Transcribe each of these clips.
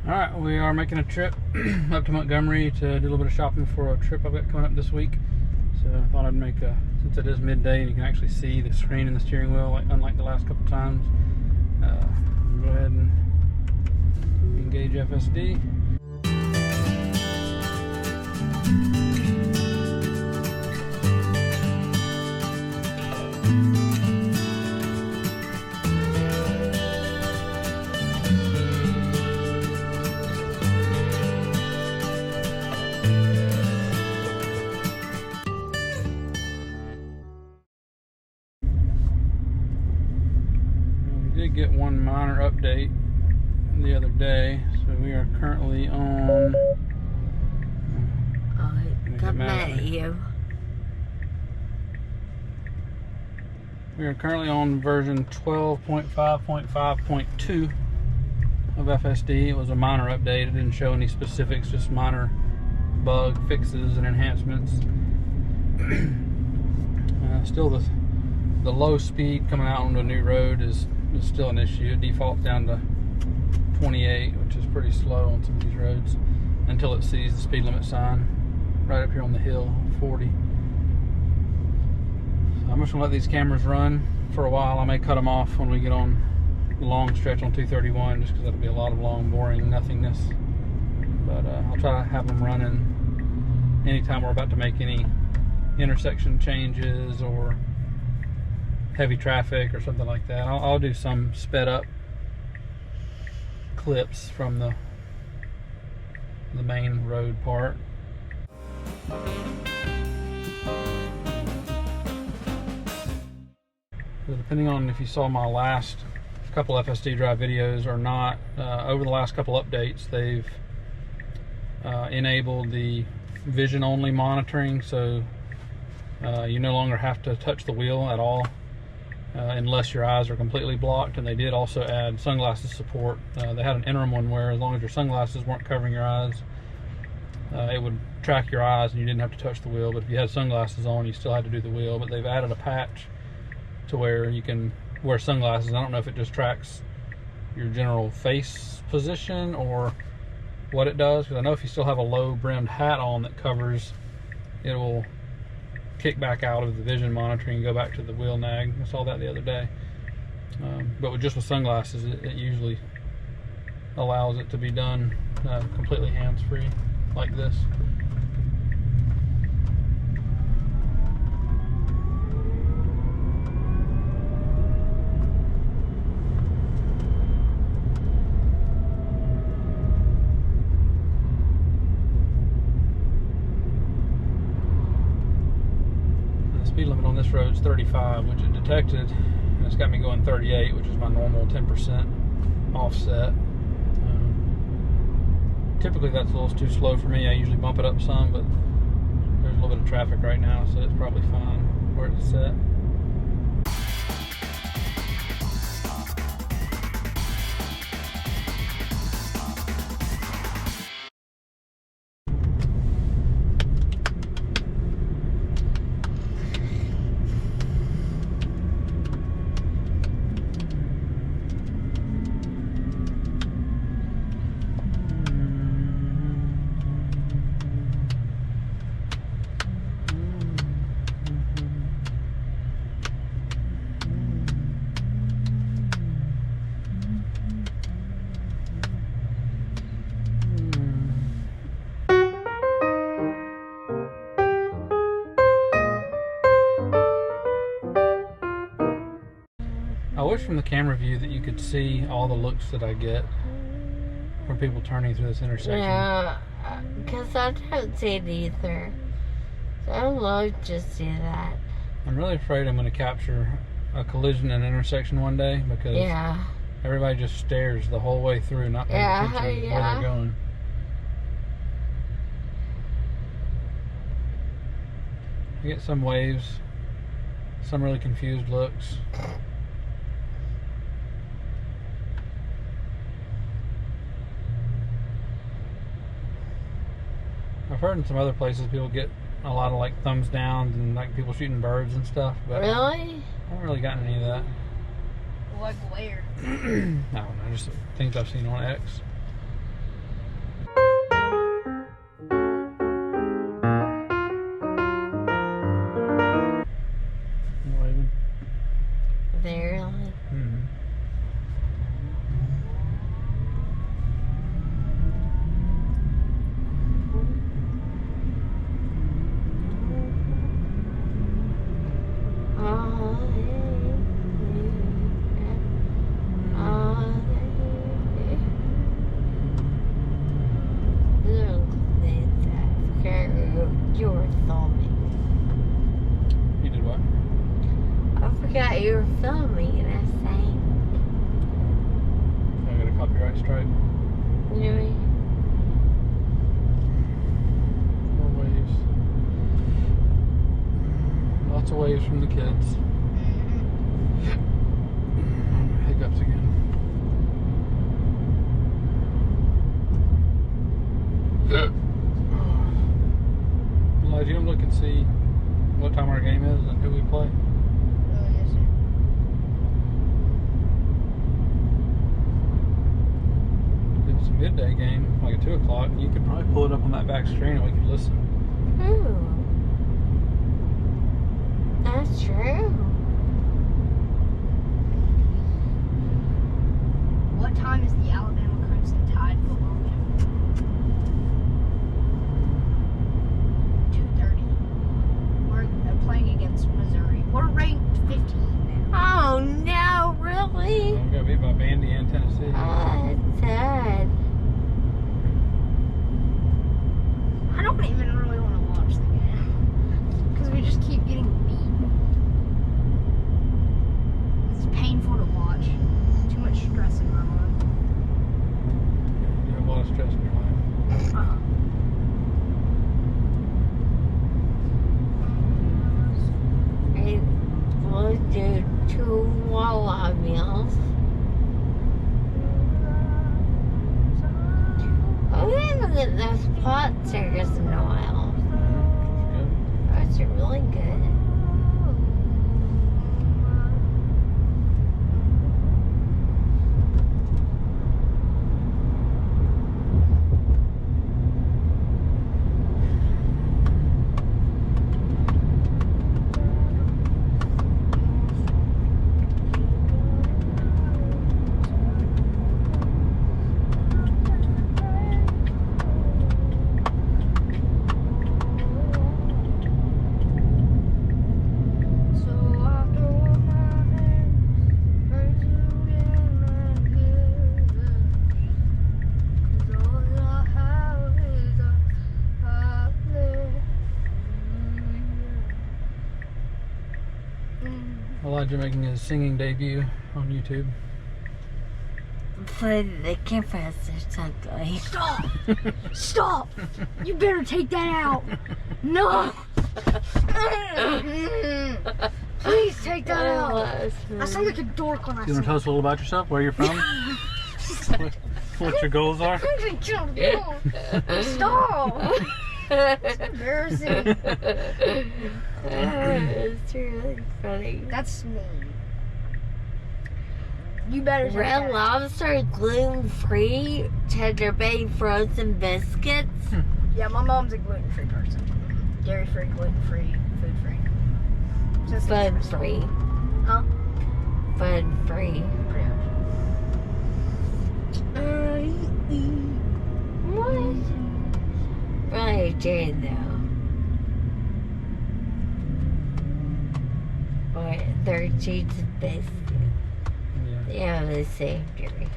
Alright, we are making a trip up to Montgomery to do a little bit of shopping for a trip I've got coming up this week. So I thought I'd make since it is midday and you can actually see the screen and the steering wheel, unlike the last couple times, go ahead and engage FSD. Get one minor update the other day, so we are currently on. Oh, it got mad at you. We are currently on version 12.5.5.2 of FSD. It was a minor update. It didn't show any specifics, just minor bug fixes and enhancements. Still, the low speed coming out onto a new road is still an issue. It defaults down to 28, which is pretty slow on some of these roads until it sees the speed limit sign right up here on the hill, 40. So I'm just gonna let these cameras run for a while. I may cut them off when we get on the long stretch on 231, just because that'll be a lot of long, boring nothingness. But I'll try to have them running anytime we're about to make any intersection changes or heavy traffic or something like that. I'll do some sped up clips from the main road part. So depending on if you saw my last couple FSD drive videos or not, over the last couple updates they've enabled the vision only monitoring, so you no longer have to touch the wheel at all. Unless your eyes are completely blocked, and they did also add sunglasses support. They had an interim one where as long as your sunglasses weren't covering your eyes, it would track your eyes and you didn't have to touch the wheel, but if you had sunglasses on you still had to do the wheel. But they've added a patch to where you can wear sunglasses. I don't know if it just tracks your general face position or what it does, because I know if you still have a low brimmed hat on that covers, it will kick back out of the vision monitoring and go back to the wheel nag. I saw that the other day. But just with sunglasses, it usually allows it to be done completely hands-free like this. Speed limit on this road is 35, which it detected, and it's got me going 38, which is my normal 10% offset. Typically that's a little too slow for me. I usually bump it up some, but there's a little bit of traffic right now, so it's probably fine where it's set. I wish from the camera view that you could see all the looks that I get from people turning through this intersection. Yeah, because I don't see it either. So I would love to see that. I'm really afraid I'm going to capture a collision in an intersection one day, because everybody just stares the whole way through, not paying attention to where they're going. I get some waves, some really confused looks. I've heard in some other places people get a lot of like thumbs downs and like people shooting birds and stuff. But really? I haven't really gotten any of that. Like where? I don't know, just things I've seen on X. you were filming. You did what? I forgot you were filming, and I sang. I got a copyright strike. You know what I mean? More waves. Lots of waves from the kids. Hiccups again. Elijah, you look and see what time our game is and who we play. Yes, sir. If it's a midday game, like at 2 o'clock, you could probably pull it up on that back screen and we could listen. Ooh. That's true. What time is the Alabama Crimson Tide football game? 2:30. We're playing against Missouri. We're ranked 15 now. Oh no, really? We got beat by Vandy and Tennessee. That's sad. I don't even really want to watch the game because we just keep getting beat. It's painful to watch. Too much stress in my mind. You have a lot of stress in your life. I will do 2 walleye meals. Oh, we haven't get those pot stickers in a while. That's Those are really good. Elijah making his singing debut on YouTube. But the campus is ugly. Stop! Stop! You better take that out. No! Please take that out. I sound like a dork when I You want to tell us a little about yourself? Where you're from? what your goals are? Stop! It's embarrassing. It's really funny. That's mean. You better take Red that out. Lobster gluten-free Tender Bay frozen biscuits. Yeah, my mom's a gluten-free person. Dairy-free, gluten-free, food-free. Just Fun-free. Huh? Fun-free. Pretty much. What? Really did though. Or their cheese and biscuits. Yeah. They have the same dairy.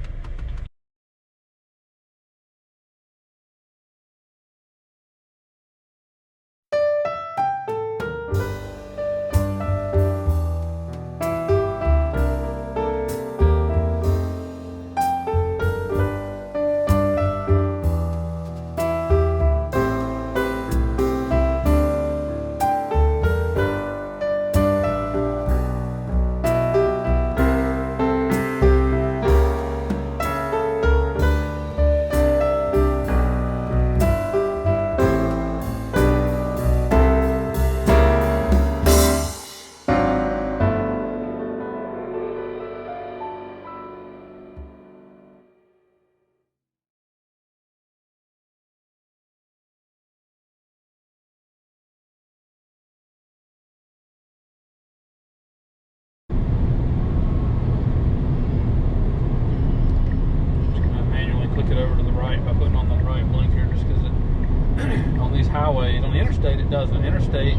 highways. On the interstate, it doesn't. Interstate,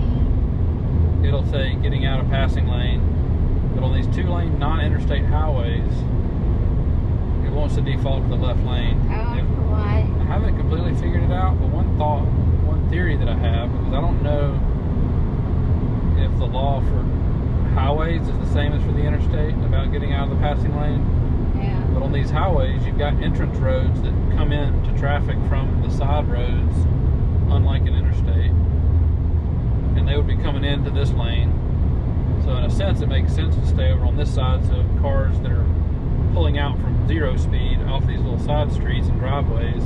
it'll say getting out of passing lane. But on these two-lane non-interstate highways, it wants to default to the left lane. Oh, why? I haven't completely figured it out, but one theory that I have, because I don't know if the law for highways is the same as for the interstate about getting out of the passing lane. Yeah. But on these highways, you've got entrance roads that come in to traffic from the side roads, unlike an interstate. And they would be coming into this lane. So in a sense, it makes sense to stay over on this side, so cars that are pulling out from 0 speed off these little side streets and driveways,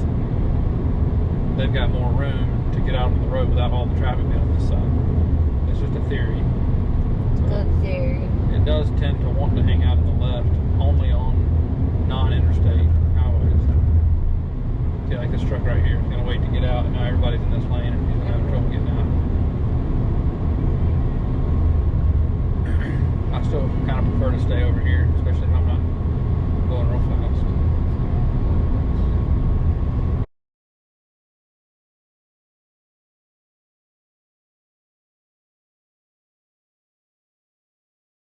they've got more room to get out on the road without all the traffic being on this side. It's just a theory. Good theory. It does tend to want to hang out on the left, only on non-interstate highways. See, like this truck right here, it's going to wait to get out, and now everybody's in this lane, and he's having trouble getting out. I still kind of prefer to stay over here, especially if I'm not going real fast.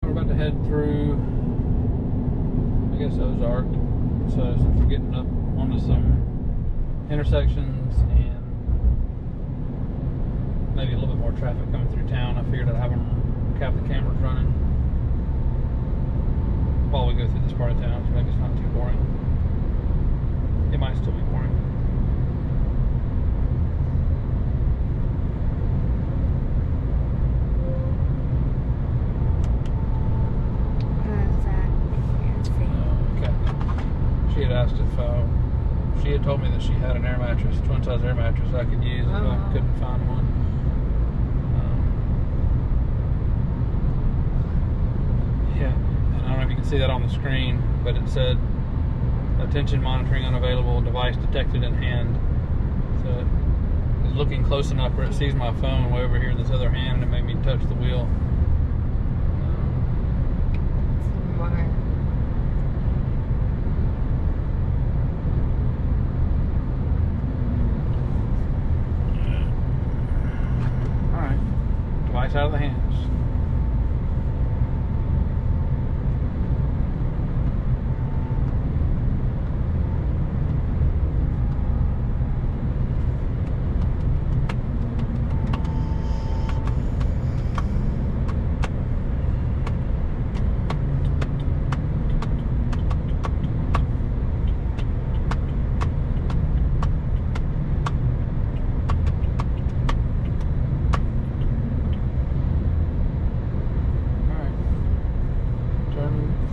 We're about to head through, I guess, Ozark. So since we're getting up onto some intersections and maybe a little bit more traffic coming through town, I figured I'd have the cameras running while we go through this part of town, so maybe it's not too boring. It might still be boring. Okay. She had asked if she had told me that she had an air mattress, twin size air mattress I could use if I couldn't find one. Yeah. I don't know if you can see that on the screen, but it said attention monitoring unavailable, device detected in hand. So it was looking close enough where it sees my phone way over here in this other hand, and it made me touch the wheel. Alright, device out of the hands.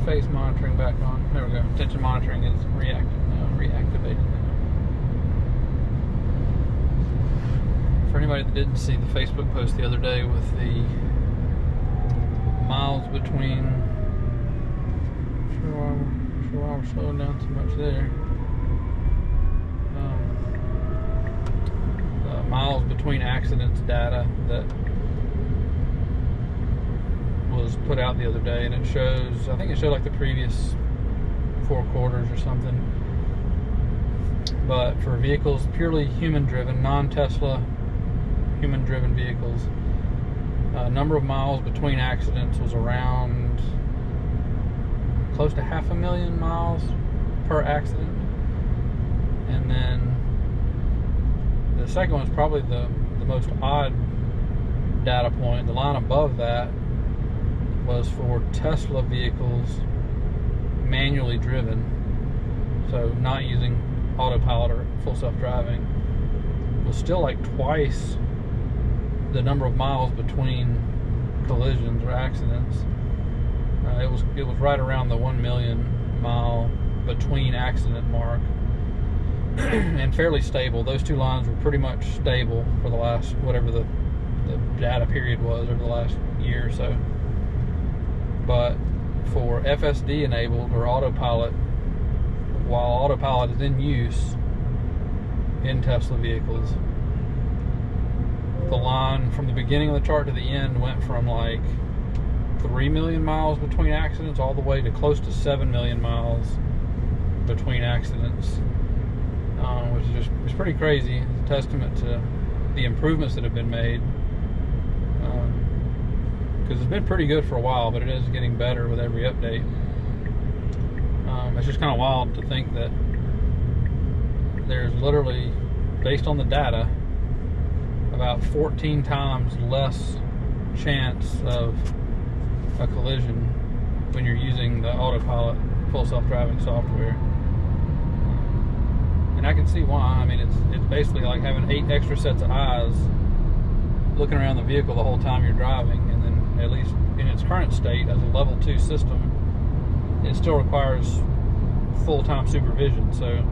Face monitoring back on. There we go. Attention monitoring is reactivated now. For anybody that didn't see the Facebook post the other day with the miles between, sure why we're slowing down so much there. The miles between accidents data that was put out the other day, and it shows, I think it showed like the previous 4 quarters or something, but for vehicles purely human driven, non-Tesla human driven vehicles, number of miles between accidents was around close to 500,000 miles per accident. And then the second one is probably the most odd data point. The line above that was for Tesla vehicles manually driven, so not using autopilot or full self-driving, was still like twice the number of miles between collisions or accidents. It was right around the 1 million mile between accident mark, and fairly stable. Those two lines were pretty much stable for the last, whatever the data period was, over the last year or so. But for FSD enabled or autopilot, while autopilot is in use in Tesla vehicles, the line from the beginning of the chart to the end went from like 3 million miles between accidents all the way to close to 7 million miles between accidents, which is just, it's pretty crazy. It's a testament to the improvements that have been made, because it's been pretty good for a while, but it is getting better with every update. It's just kind of wild to think that there's literally, based on the data, about 14 times less chance of a collision when you're using the autopilot full self-driving software. And I can see why. I mean, it's basically like having 8 extra sets of eyes looking around the vehicle the whole time you're driving. And then, at least in its current state as a level 2 system, it still requires full-time supervision. So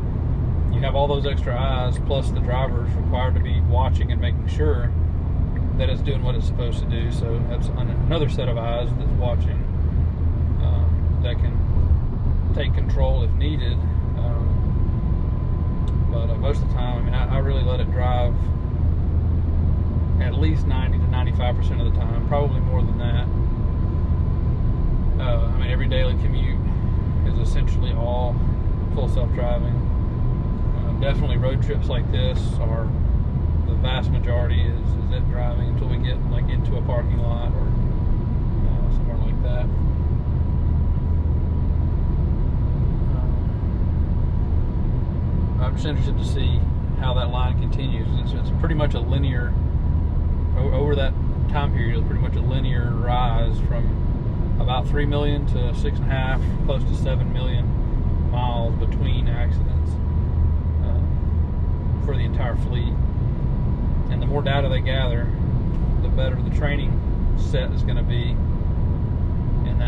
you have all those extra eyes, plus the driver's required to be watching and making sure that it's doing what it's supposed to do. So that's another set of eyes that's watching, that can take control if needed. But most of the time, I mean, I really let it drive at least 90 to 95% of the time, probably more than that. I mean, every daily commute is essentially all full self-driving. Definitely road trips like this are, the vast majority is it driving until we get like into a parking lot or somewhere like that. I'm just interested to see how that line continues. It's pretty much a linear, over that time period, it's pretty much a linear rise from about 3 million to 6.5, close to 7 million miles between accidents for the entire fleet. And the more data they gather, the better the training set is going to be, and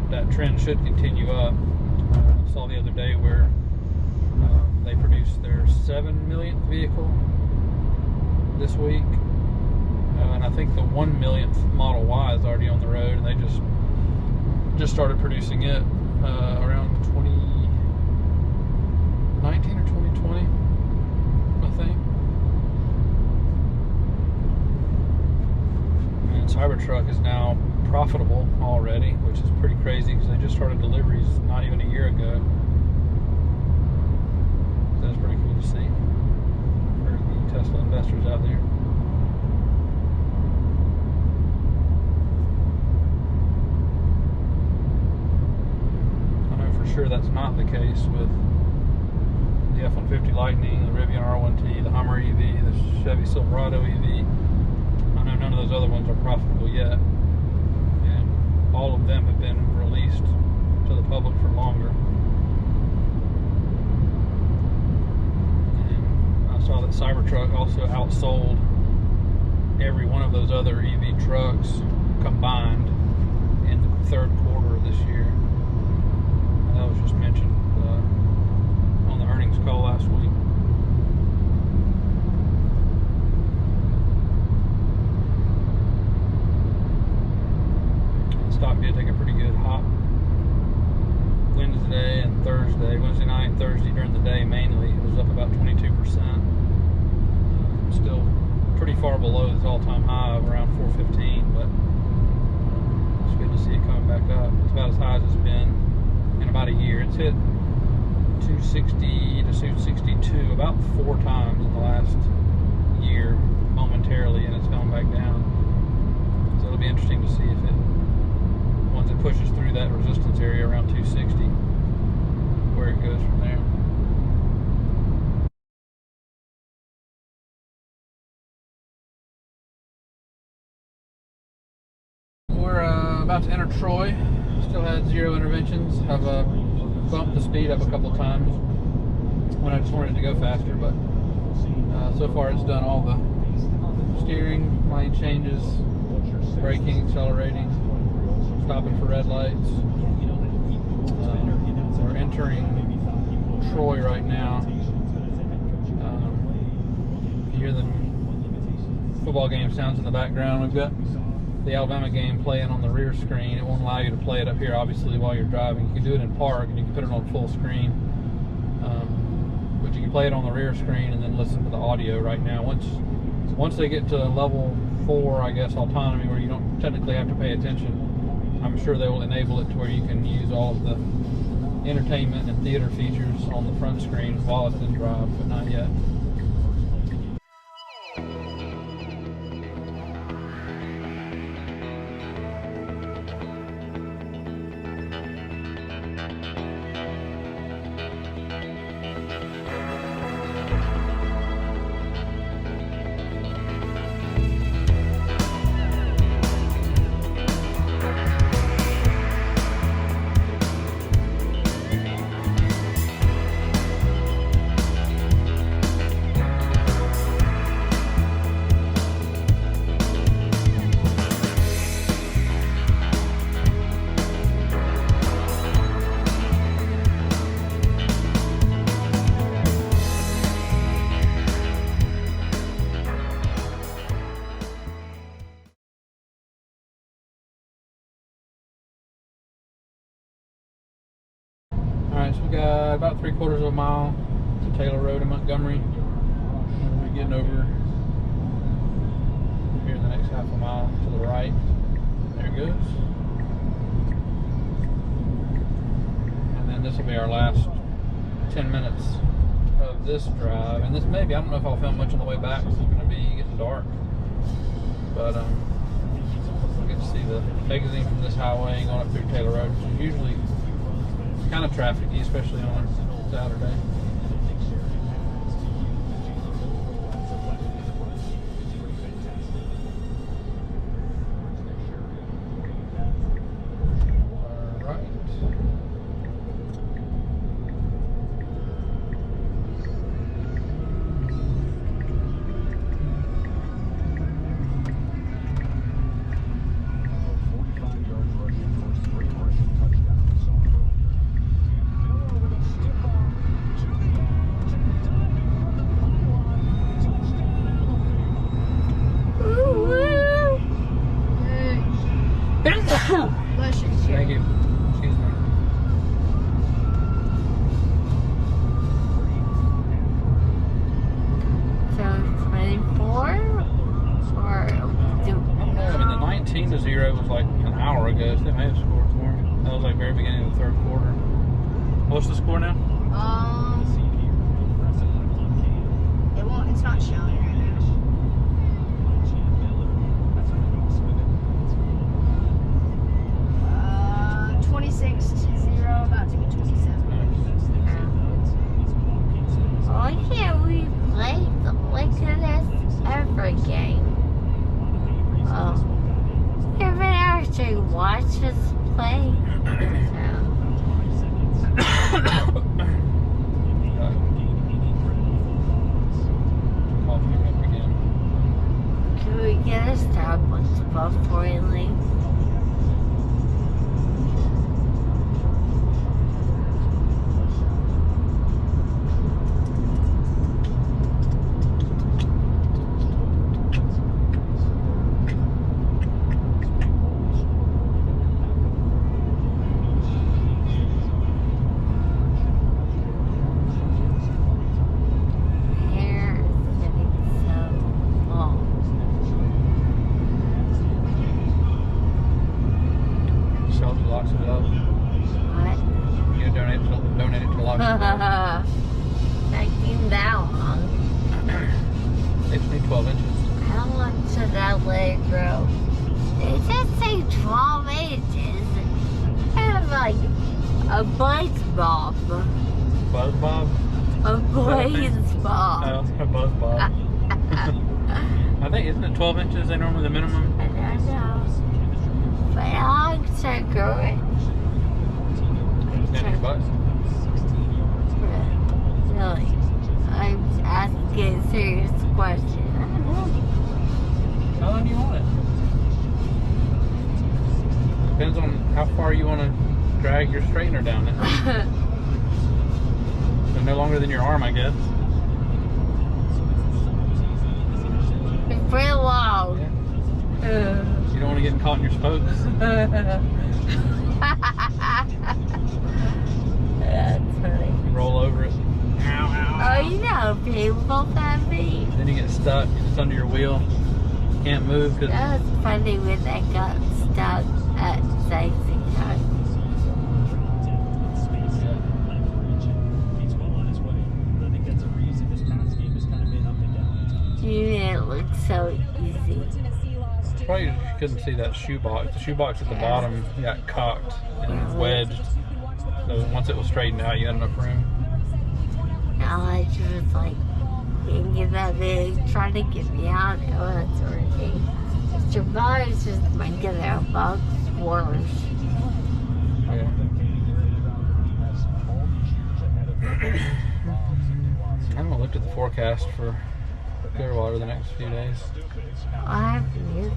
that trend should continue up. I saw the other day where they produced their 7 millionth vehicle this week, and I think the 1 millionth Model Y is already on the road, and they just started producing it around 2019 or 2020, I think. And Cybertruck is now profitable already, which is pretty crazy because they just started deliveries not even a year ago. That's pretty cool to see for the Tesla investors out there. I know for sure that's not the case with the F-150 Lightning, the Rivian R1T, the Hummer EV, the Chevy Silverado EV. I know none of those other ones are profitable yet, and all of them have been released to the public for longer. I saw that Cybertruck also outsold every one of those other EV trucks combined in the third quarter of this year. That was just mentioned on the earnings call last week. The stock did take a pretty good hop Wednesday and Thursday. Wednesday night and Thursday during the day mainly. It was up about 22%. Still pretty far below its all-time high of around 415, but it's good to see it coming back up. It's about as high as it's been in about a year. It's hit 260 to 262 about 4 times in the last year momentarily, and it's gone back down. So it'll be interesting to see if it, once it pushes through that resistance area around 260, where it goes from there. We're about to enter Troy. Still had 0 interventions. Have bumped the speed up a couple times when I just wanted it to go faster, but so far it's done all the steering, lane changes, braking, accelerating, stopping for red lights. We're entering Troy right now. You hear the football game sounds in the background. We've got the Alabama game playing on the rear screen. It won't allow you to play it up here, obviously, while you're driving. You can do it in park, and you can put it on full screen. But you can play it on the rear screen and then listen to the audio right now. Once they get to level 4, I guess, autonomy, where you don't technically have to pay attention, I'm sure they will enable it to where you can use all of the entertainment and theater features on the front screen while it's in drive, but not yet. Alright, so we got about 3/4 of a mile to Taylor Road in Montgomery. We're getting over here in the next half a mile to the right. There it goes. And then this will be our last 10 minutes of this drive. And this maybe, I don't know if I'll film much on the way back because it's going to be getting dark. But we'll get to see the exiting from this highway and going up through Taylor Road, which is usually kind of trafficy, especially on a Saturday. Thank you. Excuse me. So 24? Or I don't know. I mean, the 19 to 0 was like an hour ago, so they may have scored more. That was like very beginning of the third quarter. What's the score now? It's not showing right now. 26 to 0, about to be 27. why can't we play the like this every game? You ever actually watch us play? Can we get a Starbucks before we leave? Taking that long. They just need 12 inches. How long should that let it grow? It just say 12 inches. Kind of like a buzz bob. Buzz bob? A buzz bob. Oh, a buzz bob. I think, isn't it 12 inches they normally the minimum? I don't know. But how long should it grow it? $10. Really? I'm asking a serious question. How long do you want it? Depends on how far you want to drag your straightener down it. So no longer than your arm, I guess. It's pretty long. Yeah. You don't want to get caught in your spokes. That's funny. Roll over it. Ow, ow, ow. Oh, you know how painful that be. Then you get stuck. It's under your wheel. You can't move because. That was funny when I got stuck at Cybertruck. You made it look so easy. Probably you couldn't see that shoebox. The shoebox at the bottom got cocked and wedged. So once it was straightened out, you had enough room. Now I just like thinking that they trying to get me out. Oh, that's already. Mr. Myers just might get their box worse. Yeah. I haven't looked at the forecast for Clearwater the next few days. I haven't either.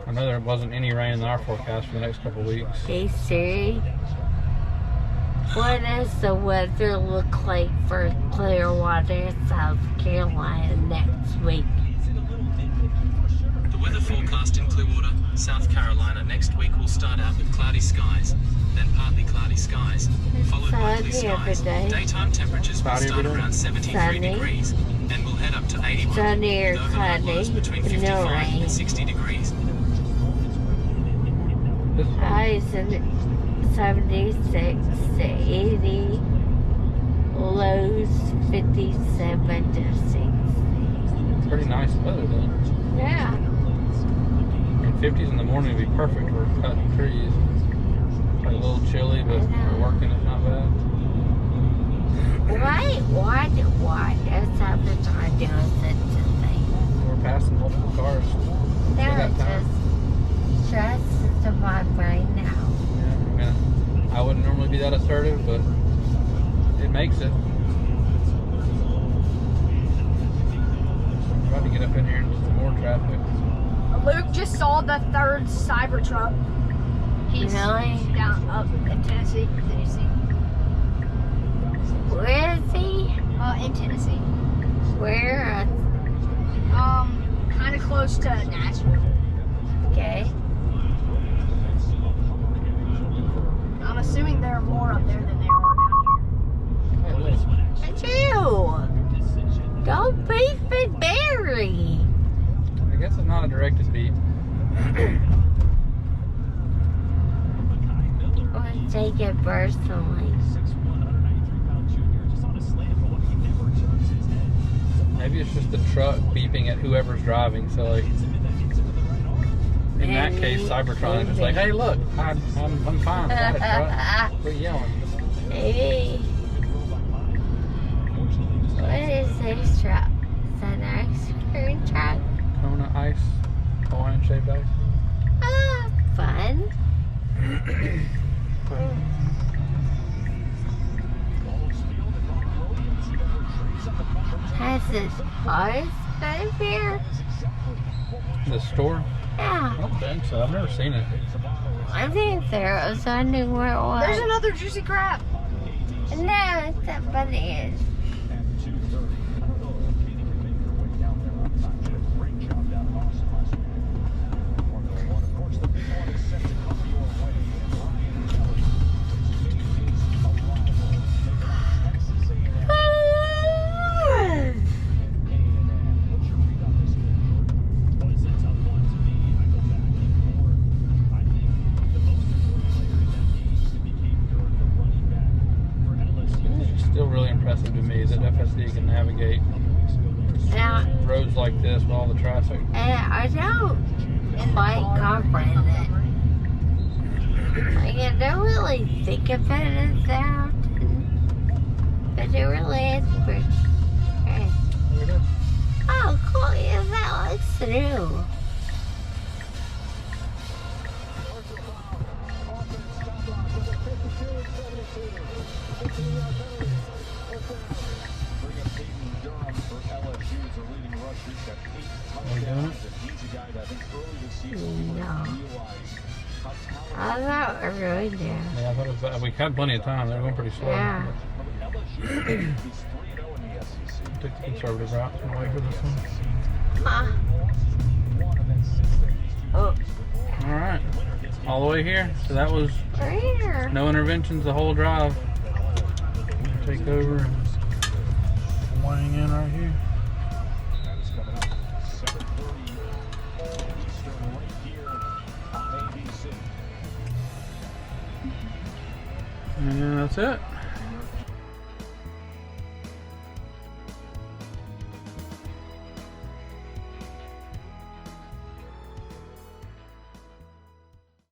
I know there wasn't any rain in our forecast for the next couple of weeks. Hey Siri, what does the weather look like for Clearwater, South Carolina next week? The weather forecast in Clearwater, South Carolina next week will start out with cloudy skies. then partly cloudy skies, followed by clear Sunny every skies. day. Daytime temperatures will Cloudy start every day. around 73 Sunny. degrees and will head up to 81, Sunny or with overnight cloudy, lows between no 55 rain. and 60 degrees. Highs in 76 to 80. Lows 57 to 60. Pretty nice weather then. Yeah. And 50s in the morning would be perfect for cutting trees. It's like a little chilly, but for working it's not bad. Why does Cybertruck do such a thing? We're passing multiple cars. They're that time. just to my brain now. Yeah, I wouldn't normally be that assertive, but it makes it. I'm about to get up in here into some more traffic. Luke just saw the third Cybertruck. He's Really? down up in Tennessee. Did you see? Where is he? In Tennessee. Where? Kind of close to Nashville. Okay. I'm assuming there are more up there than there are down Hey, look. Achoo! Don't beef with Barry. I guess it's not a directed beat. Or take it personally. Maybe it's just the truck beeping at whoever's driving. So like, in that case, Cybertron is just like, hey, look, I'm fine. I got it, truck. Quit yelling. Maybe. What is this truck? Is that an ice cream truck? Kona ice, Hawaiian shaved ice. Ah, fun. Has this ice kind of here? The store? I Yeah. don't think so. I've never seen it. I think there was. I knew where it was. There's another juicy crab. No, it's not funny. It's still really impressive to me that FSD can navigate Now, roads like this with all the traffic. I don't quite comprehend it. Like, I don't really think of it as that often, but it really is pretty. Okay. Look at this. Oh, cool! Yeah, that looks through. Are we doing it? No. I thought we were going there. Yeah, I thought it was, we had plenty of time. They were going pretty slow. Yeah. Took the conservative route. I'm gonna wait for this one. Huh. Oh, All right, all the way here. So that was right here. no interventions the whole drive. Take over and wang in right here. And that's it.